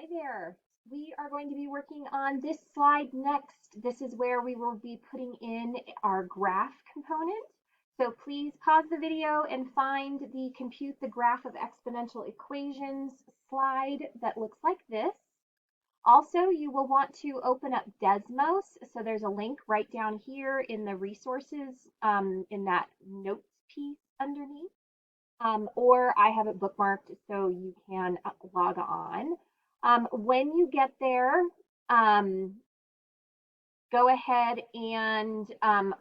Hi there. We are going to be working on this slide next. This is where we will be putting in our graph component. So please pause the video and find the compute the graph of exponential equations slide that looks like this. Also, you will want to open up Desmos. So there's a link right down here in the resources in that notes piece underneath. Or I have it bookmarked so you can log on. When you get there, go ahead and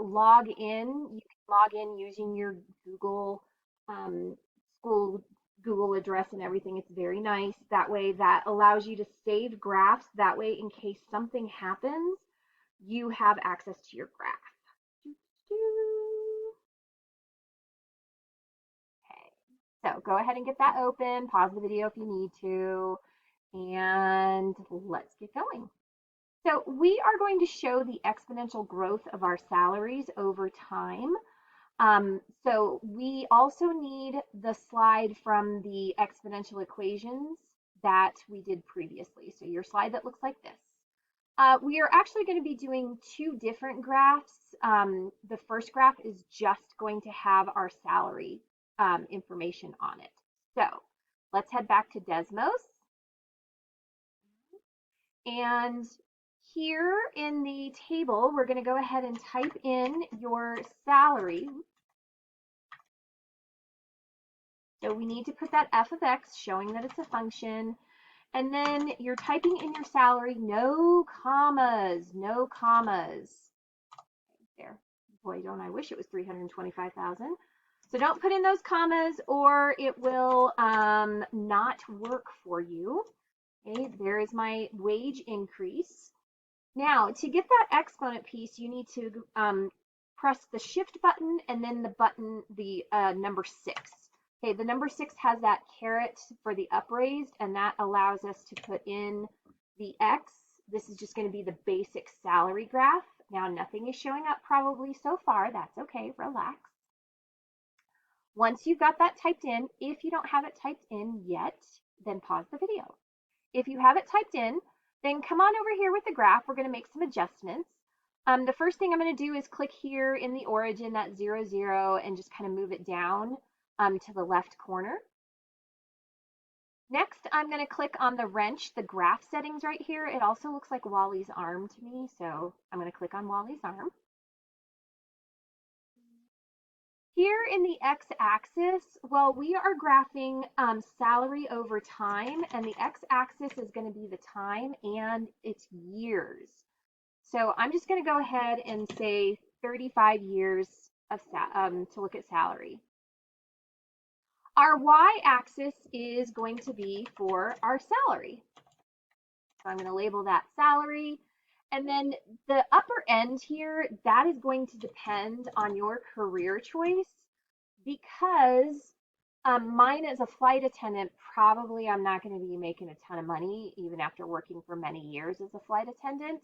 log in. You can log in using your Google school Google address and everything. It's very nice. That way, that allows you to save graphs. That way, in case something happens, you have access to your graph. Okay, so go ahead and get that open. Pause the video if you need to, and let's get going. So we are going to show the exponential growth of our salaries over time. So we also need the slide from the exponential equations that we did previously. So your slide that looks like this. We are actually going to be doing two different graphs. The first graph is just going to have our salary information on it. So let's head back to Desmos. And here in the table, we're going to go ahead and type in your salary. So we need to put that f of x showing that it's a function. And then you're typing in your salary, no commas, no commas. There. Boy, don't I wish it was 325,000. So don't put in those commas or it will not work for you. Okay, there is my wage increase. Now, to get that exponent piece, you need to press the shift button and then the button, the number 6. Okay, the number 6 has that caret for the upraised, and that allows us to put in the X. This is just going to be the basic salary graph. Now, nothing is showing up probably so far. That's okay, relax. Once you've got that typed in, if you don't have it typed in yet, then pause the video. If you have it typed in, then come on over here with the graph. We're going to make some adjustments. The first thing I'm going to do is click here in the origin, that 0, 0, and just kind of move it down to the left corner. Next, I'm going to click on the wrench, the graph settings right here. It also looks like Wally's arm to me, so I'm going to click on Wally's arm. Here in the x-axis, well, we are graphing salary over time, and the x-axis is going to be the time and its years. So I'm just going to go ahead and say 35 years of to look at salary. Our y-axis is going to be for our salary. So I'm going to label that salary. And then the upper end here, that is going to depend on your career choice because mine as a flight attendant, probably I'm not going to be making a ton of money even after working for many years as a flight attendant.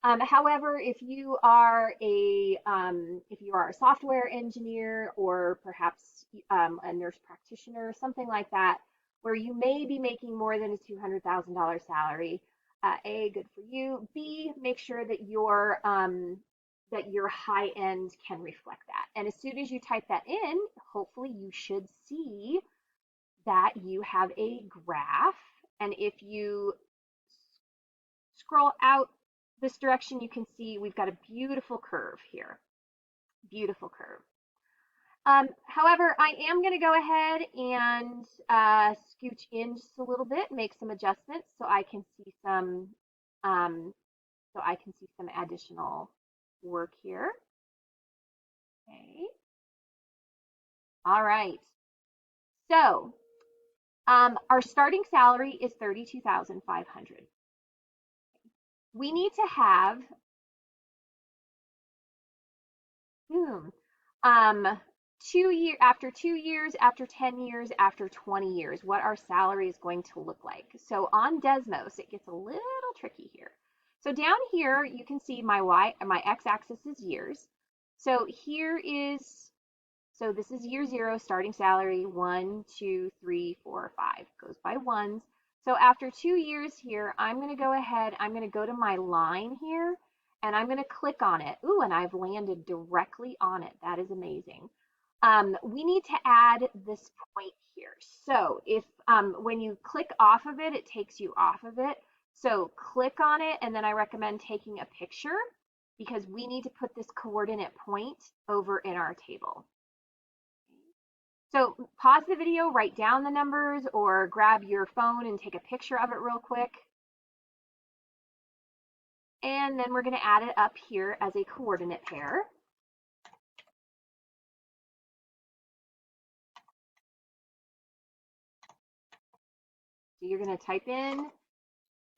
However, if you are a software engineer or perhaps a nurse practitioner, something like that, where you may be making more than a $200,000 salary, A, good for you. B, make sure that your high end can reflect that. And as soon as you type that in, hopefully you should see that you have a graph. And if you scroll out this direction, you can see we've got a beautiful curve here. Beautiful curve. However, I am going to go ahead and scooch in just a little bit, make some adjustments so I can see some additional work here. Okay. All right. So our starting salary is $32,500. We need to have after 2 years, after 10 years, after 20 years, what our salary is going to look like. So on Desmos, it gets a little tricky here. So down here, you can see my x-axis is years. So this is year 0, starting salary, 1, 2, 3, 4, 5, goes by ones. So after 2 years here, I'm going to go ahead, I'm going to go to my line here and I'm going to click on it. Ooh, and I've landed directly on it. That is amazing. We need to add this point here. So if when you click off of it, it takes you off of it. So click on it, and then I recommend taking a picture because we need to put this coordinate point over in our table. So pause the video, write down the numbers, or grab your phone and take a picture of it real quick. And then we're going to add it up here as a coordinate pair. So you're going to type in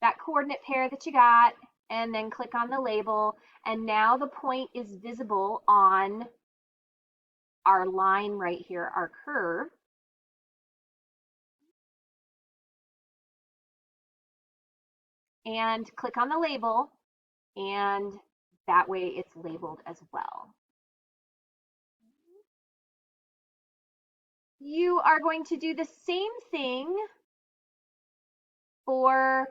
that coordinate pair that you got and then click on the label. And now the point is visible on our line right here, our curve. And click on the label, and that way it's labeled as well. You are going to do the same thing for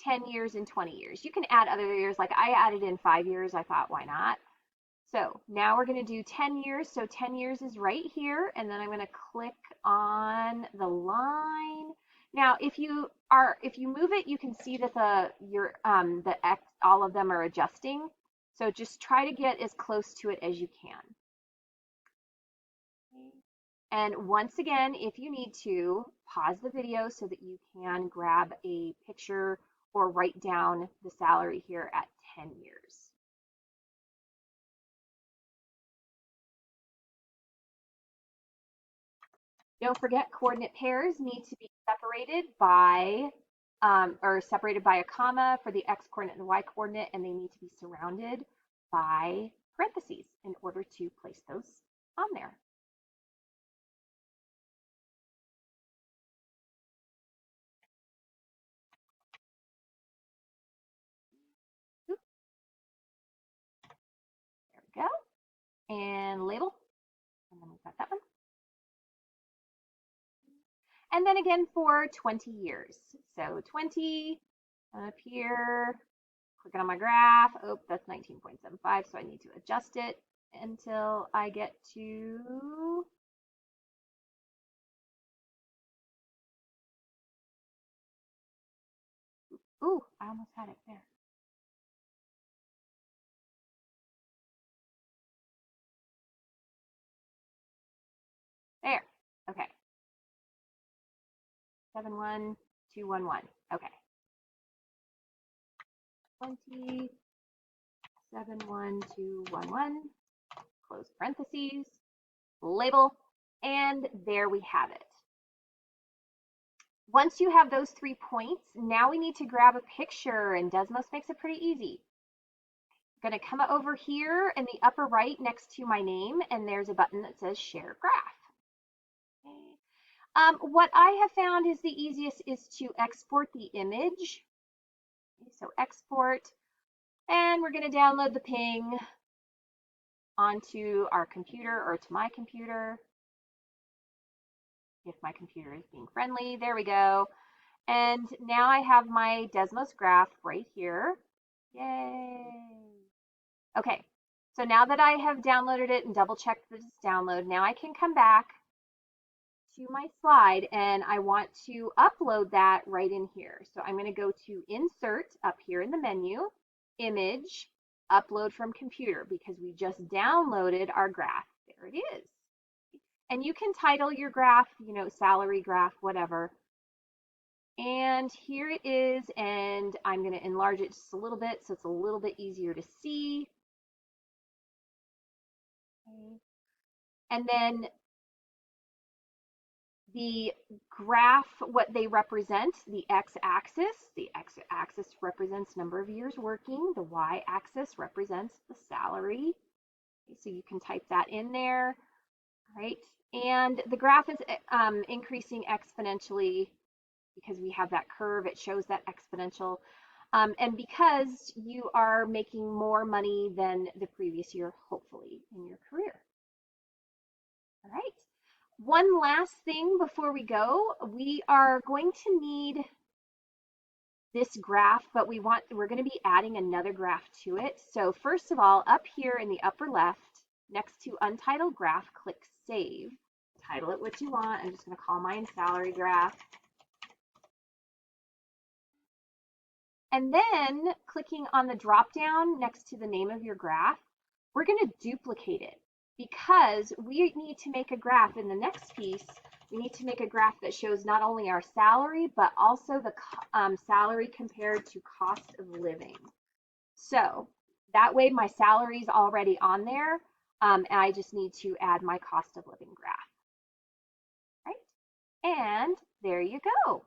10 years and 20 years. You can add other years, like I added in 5 years. I thought, why not? So now we're going to do 10 years. So 10 years is right here, and then I'm going to click on the line. Now, if you move it, you can see that all of them are adjusting. So just try to get as close to it as you can. And once again, if you need to, pause the video so that you can grab a picture or write down the salary here at 10 years. Don't forget, coordinate pairs need to be separated by a comma for the x coordinate and the y coordinate, and they need to be surrounded by parentheses in order to place those on there. There we go. And label. And then we've got that one. And then again for 20 years. So 20 up here, clicking on my graph. Oh, that's 19.75, so I need to adjust it until I get to ooh, I almost had it there. There. Okay. 71211. Okay. 20, 71211. Close parentheses. Label. And there we have it. Once you have those 3 points, now we need to grab a picture, and Desmos makes it pretty easy. I'm going to come over here in the upper right next to my name, and there's a button that says Share Graph. Okay. What I have found is the easiest is to export the image. Okay, so export, and we're going to download the ping onto our computer or to my computer. If my computer is being friendly, there we go. And now I have my Desmos graph right here. Yay. Okay, so now that I have downloaded it and double checked that it's download, now I can come back to my slide and I want to upload that right in here. So I'm going to go to Insert up here in the menu, Image, Upload from Computer, because we just downloaded our graph. There it is. And you can title your graph, you know, salary graph, whatever. And here it is, and I'm going to enlarge it just a little bit so it's a little bit easier to see. Okay. And then the graph, what they represent, the x-axis represents number of years working, the y-axis represents the salary. Okay, so you can type that in there, right? And the graph is increasing exponentially because we have that curve, it shows that exponential. And because you are making more money than the previous year, hopefully, in your career. All right. One last thing before we go, we are going to need this graph, but we're going to be adding another graph to it. So first of all, up here in the upper left, next to untitled graph, click save. Title it what you want. I'm just going to call mine salary graph. And then clicking on the drop down next to the name of your graph, we're going to duplicate it because we need to make a graph in the next piece. We need to make a graph that shows not only our salary, but also the salary compared to cost of living. So that way my salary is already on there, and I just need to add my cost of living graph. Right? And there you go.